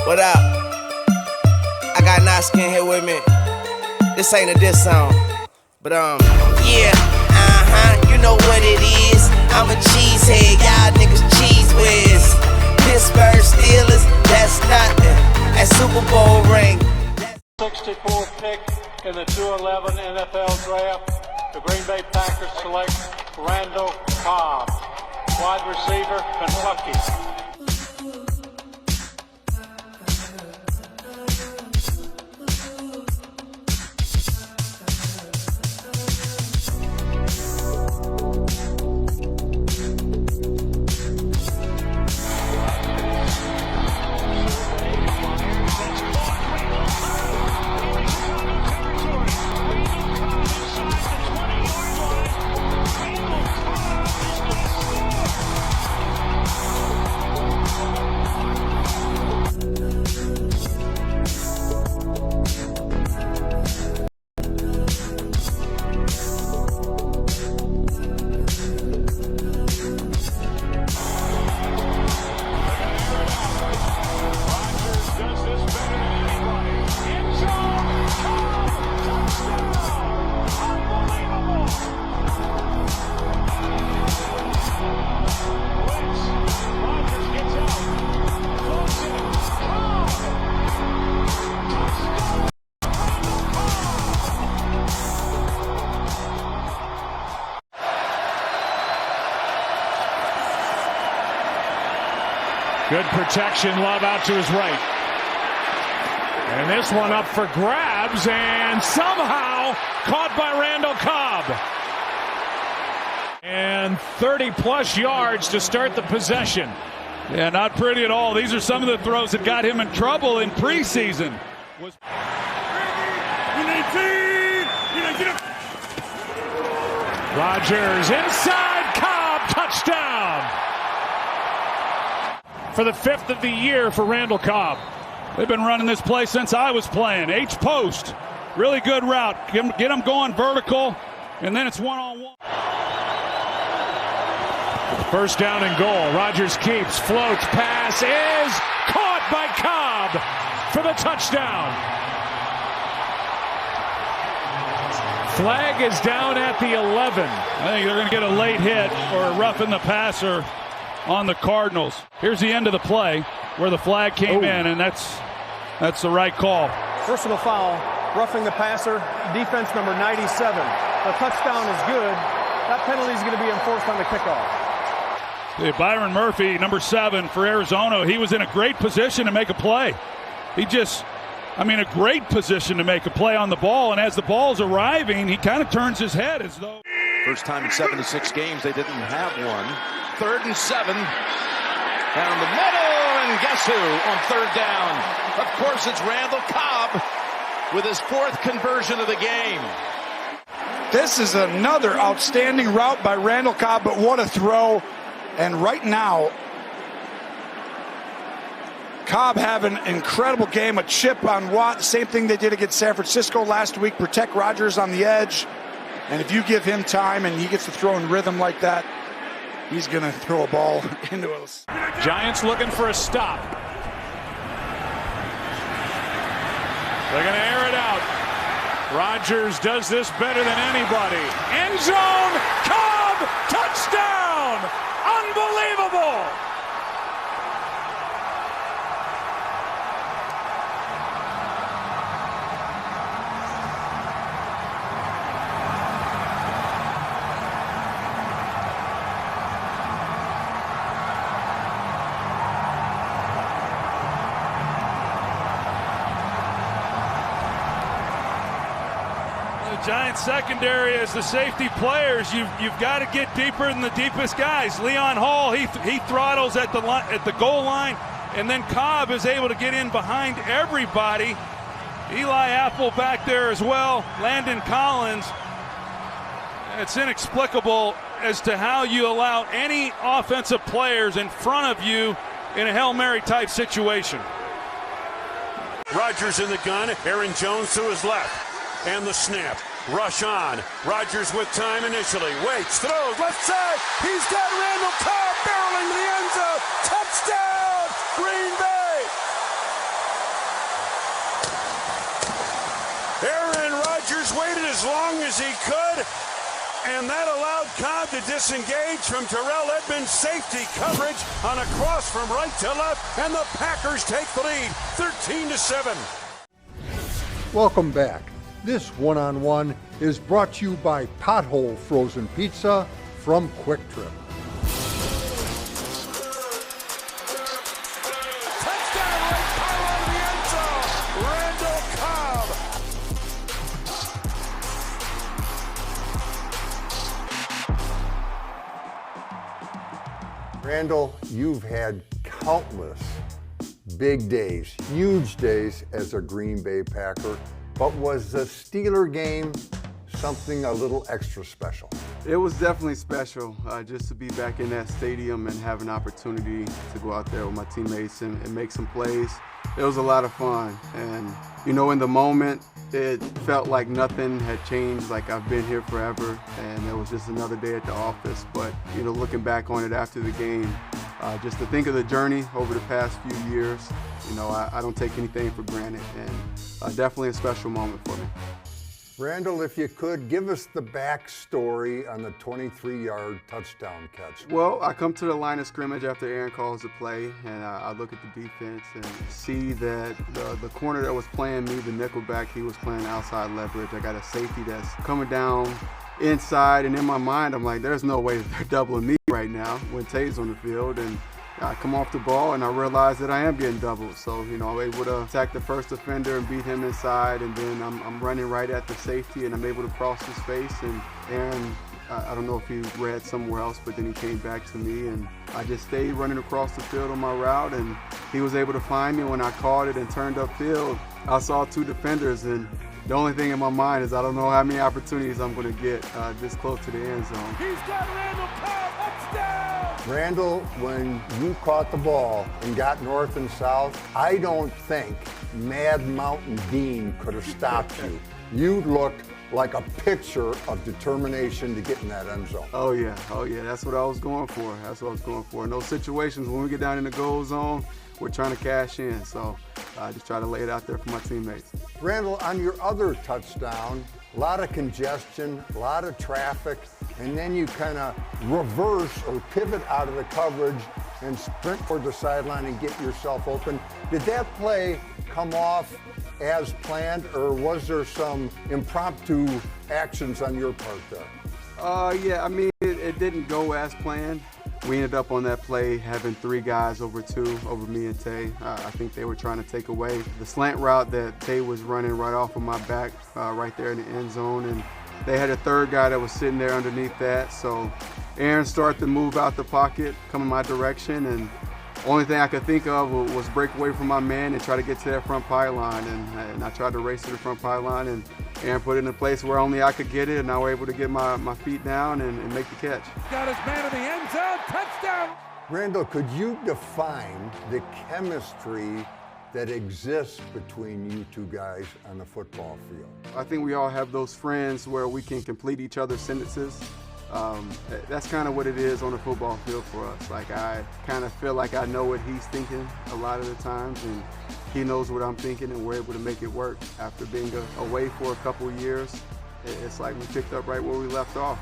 What up? I got Noskin here with me. This ain't a diss song, but yeah, you know what it is. I'm a cheesehead, y'all niggas cheese whiz. Pittsburgh Steelers, that's nothing. That Super Bowl ring. 64th pick in the 2011 NFL Draft, the Green Bay Packers select Randall Cobb, wide receiver, Kentucky. Good protection, Love out to his right. And this one up for grabs and somehow caught by Randall Cobb. And 30-plus yards to start the possession. Yeah, not pretty at all. These are some of the throws that got him in trouble in preseason. Rodgers inside, Cobb, touchdown! For the 5th of the year for Randall Cobb. They've been running this play since I was playing. H-post. Really good route. Get him going vertical, and then it's one-on-one. First down and goal. Rodgers keeps, floats, pass is caught by Cobb for the touchdown. Flag is down at the 11. I think they're going to get a late hit or roughing the passer on the Cardinals. Here's the end of the play where the flag came in, and that's the right call. Personal foul, roughing the passer, defense number 97. The touchdown is good. That penalty is going to be enforced on the kickoff. Byron Murphy, number 7 for Arizona, he was in a great position to make a play. A great position to make a play on the ball, and as the ball's arriving, he kind of turns his head as though. First time in 76 games they didn't have one. 3rd and 7. Down the middle, and guess who on 3rd down? Of course, it's Randall Cobb with his 4th conversion of the game. This is another outstanding route by Randall Cobb, but what a throw. And right now, Cobb having an incredible game. A chip on Watt, same thing they did against San Francisco last week. Protect Rodgers on the edge. And if you give him time and he gets to throw in rhythm like that, he's going to throw a ball into us. Giants looking for a stop. They're going to air it out. Rodgers does this better than anybody. End zone, Cobb, touchdown! Unbelievable! Giants secondary as the safety players, you've got to get deeper than the deepest guys. Leon Hall, he throttles at the goal line, and then Cobb is able to get in behind everybody. Eli Apple back there as well. Landon Collins. It's inexplicable as to how you allow any offensive players in front of you in a Hail Mary type situation. Rodgers in the gun, Aaron Jones to his left. And the snap. Rush on. Rodgers with time initially. Waits, throws, left side. He's got Randall Cobb barreling to the end zone. Touchdown, Green Bay! And that allowed Cobb to disengage from Terrell Edmonds' safety coverage on a cross from right to left, and the Packers take the lead, 13-7. Welcome back. This one-on-one is brought to you by Pothole Frozen Pizza from Quick Trip. Touchdown right power out of the end zone. Randall Cobb. Randall, you've had countless big days, huge days as a Green Bay Packer, but was the Steeler game something a little extra special? It was definitely special just to be back in that stadium and have an opportunity to go out there with my teammates and make some plays. It was a lot of fun, and you know, in the moment it felt like nothing had changed, like I've been here forever and it was just another day at the office. But you know, looking back on it after the game, just to think of the journey over the past few years, you know, I don't take anything for granted, and definitely a special moment for me. Randall, if you could, give us the backstory on the 23-yard touchdown catch. Well, I come to the line of scrimmage after Aaron calls the play, and I look at the defense and see that the corner that was playing me, the nickelback, he was playing outside leverage. I got a safety that's coming down inside, and in my mind, I'm like, there's no way they're doubling me right now when Tay's on the field. And I come off the ball and I realize that I am getting doubled. So, you know, I'm able to attack the first defender and beat him inside, and then I'm running right at the safety and I'm able to cross his face. And Aaron, I don't know if he read somewhere else, but then he came back to me and I just stayed running across the field on my route, and he was able to find me. When I caught it and turned upfield, I saw two defenders, and the only thing in my mind is I don't know how many opportunities I'm going to get this close to the end zone. He's got Randall Cobb, touchdown! Randall, when you caught the ball and got north and south, I don't think Mad Mountain Dean could have stopped you. You looked like a picture of determination to get in that end zone. Oh yeah, that's what I was going for. In those situations, when we get down in the goal zone, we're trying to cash in, so I just try to lay it out there for my teammates. Randall, on your other touchdown, a lot of congestion, a lot of traffic, and then you kind of reverse or pivot out of the coverage and sprint toward the sideline and get yourself open. Did that play come off as planned, or was there some impromptu actions on your part there? Yeah, I mean, it didn't go as planned. We ended up on that play having three guys over me and Tay. I think they were trying to take away the slant route that Tay was running right off of my back, right there in the end zone. And they had a third guy that was sitting there underneath that. So Aaron started to move out the pocket, come in my direction, and only thing I could think of was break away from my man and try to get to that front pylon. And I tried to race to the front pylon, and Aaron put it in a place where only I could get it, and I was able to get my feet down and make the catch. Got his man in the end zone, touchdown! Randall, could you define the chemistry that exists between you two guys on the football field? I think we all have those friends where we can complete each other's sentences. That's kind of what it is on the football field for us. Like, I kind of feel like I know what he's thinking a lot of the times, and he knows what I'm thinking, and we're able to make it work. After being away for a couple years, it's like we picked up right where we left off.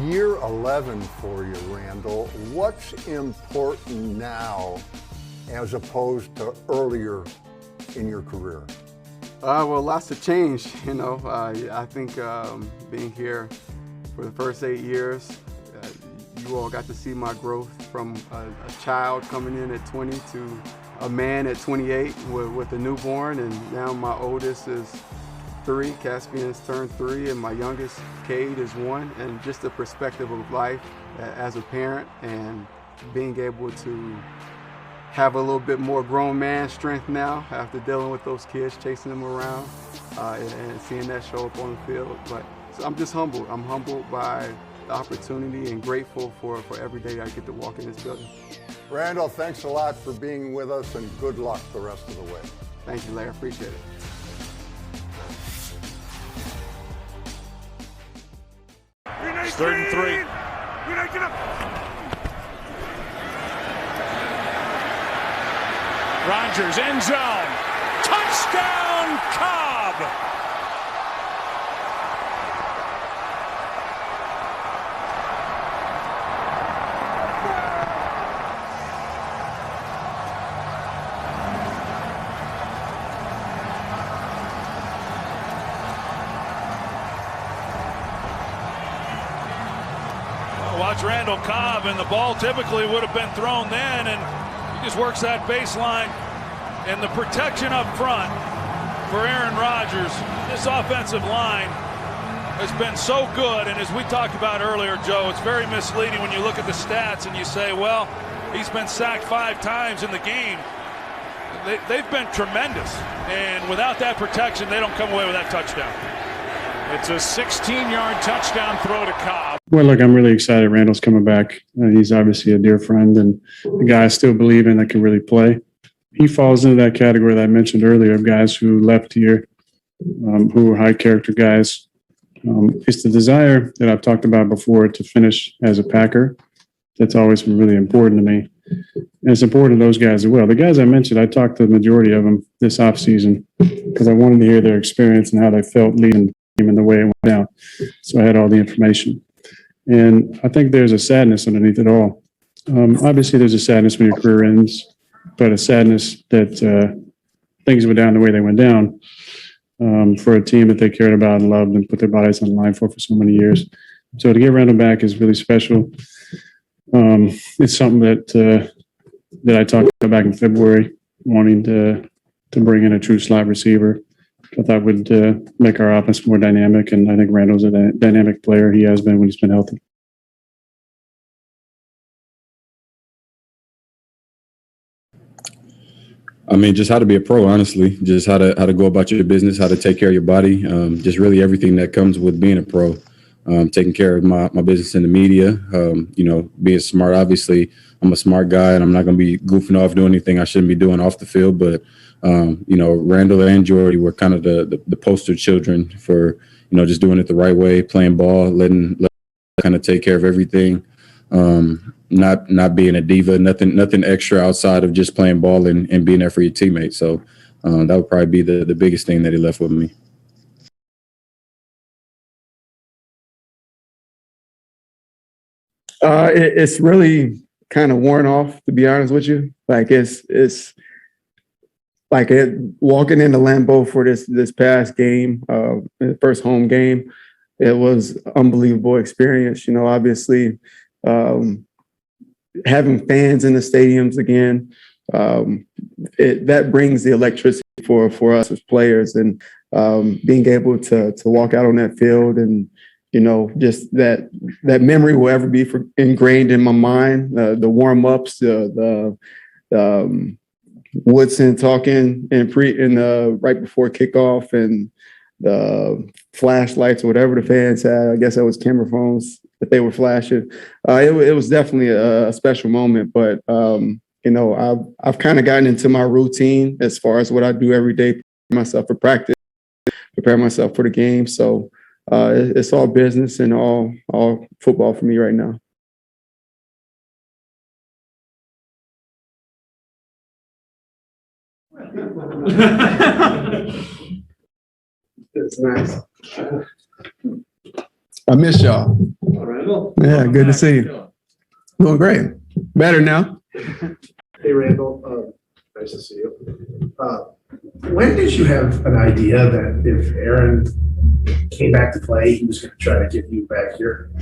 Year 11 for you, Randall. What's important now as opposed to earlier in your career? Well, lots of change, you know. I think being here for the first 8 years, you all got to see my growth from a child coming in at 20 to a man at 28 with a newborn, and now my oldest is 3, Caspian's turned 3, and my youngest, Cade, is 1, and just the perspective of life as a parent and being able to have a little bit more grown man strength now after dealing with those kids, chasing them around, and seeing that show up on the field. But so I'm just humbled. I'm humbled by the opportunity and grateful for every day I get to walk in this building. Randall, thanks a lot for being with us, and good luck the rest of the way. Thank you, Larry. Appreciate it. It's 3rd and 3. Get up! Rodgers, end zone. Touchdown, Cobb! watch Randall Cobb, and the ball typically would have been thrown then, and he just works that baseline. And the protection up front for Aaron Rodgers, this offensive line has been so good. And as we talked about earlier, Joe, it's very misleading when you look at the stats and you say, well, he's been sacked 5 times in the game. They've been tremendous. And without that protection, they don't come away with that touchdown. It's a 16-yard touchdown throw to Cobb. Well, look, I'm really excited Randall's coming back. He's obviously a dear friend and a guy I still believe in that can really play. He falls into that category that I mentioned earlier of guys who left here, who are high-character guys. It's the desire that I've talked about before to finish as a Packer. That's always been really important to me. And it's important to those guys as well. The guys I mentioned, I talked to the majority of them this offseason because I wanted to hear their experience and how they felt leading the team and the way it went down. So I had all the information. And I think there's a sadness underneath it all. Obviously, there's a sadness when your career ends, but a sadness that things went down the way they went down for a team that they cared about and loved and put their bodies on the line for so many years. So to get Randall back is really special. It's something that I talked about back in February, wanting to bring in a true slot receiver. I thought would make our offense more dynamic, and I think Randall's a dynamic player. He has been when he's been healthy. I mean, just how to be a pro, honestly. Just how to go about your business, how to take care of your body. Just really everything that comes with being a pro. Taking care of my business in the media. Being smart. Obviously, I'm a smart guy, and I'm not going to be goofing off doing anything I shouldn't be doing off the field. But Randall and Jordy were kind of the poster children for just doing it the right way, playing ball, letting kind of take care of everything. Not being a diva, nothing extra outside of just playing ball and being there for your teammates. So that would probably be the biggest thing that he left with me. It's really kind of worn off, to be honest with you. Like it's like walking into Lambeau for this past game, first home game. It was unbelievable experience. Obviously, having fans in the stadiums again, that brings the electricity for us as players, and being able to walk out on that field and just that memory will ever be ingrained in my mind. The warm ups, the Woodson talking right before kickoff, and the flashlights or whatever the fans had. I guess that was camera phones that they were flashing. It was definitely a special moment, but I've kind of gotten into my routine as far as what I do every day, prepare myself for practice, prepare myself for the game. So it's all business and all football for me right now. It's nice. I miss y'all. Randall? Yeah, good to see you. Doing great. Better now. Hey, Randall. Nice to see you. When did you have an idea that if Aaron came back to play, he was going to try to get you back here?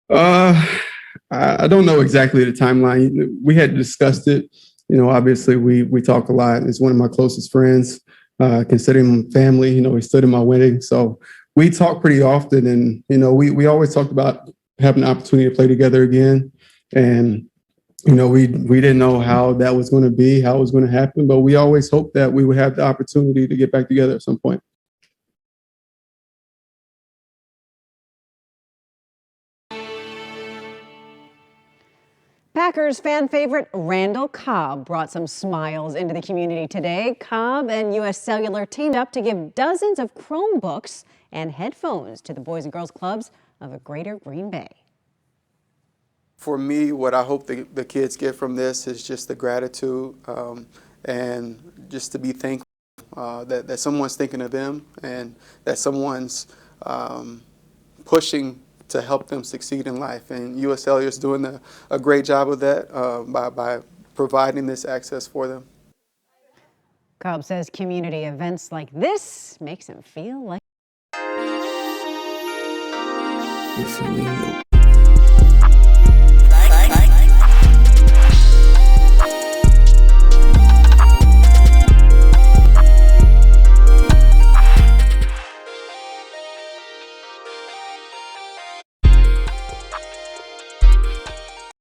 I don't know exactly the timeline. We had discussed it. Obviously we talk a lot. He's one of my closest friends. Consider him family. He stood in my wedding. So we talk pretty often, and, we always talked about having the opportunity to play together again. And, we didn't know how that was going to be, how it was going to happen, but we always hoped that we would have the opportunity to get back together at some point. Packers fan favorite Randall Cobb brought some smiles into the community today. Cobb and U.S. Cellular teamed up to give dozens of Chromebooks and headphones to the Boys and Girls Clubs of the Greater Green Bay. For me, what I hope the kids get from this is just the gratitude and just to be thankful that someone's thinking of them and that someone's pushing to help them succeed in life. And U.S. Cellular is doing a great job of that by providing this access for them. Cobb says community events like this makes him feel like... Listen, we know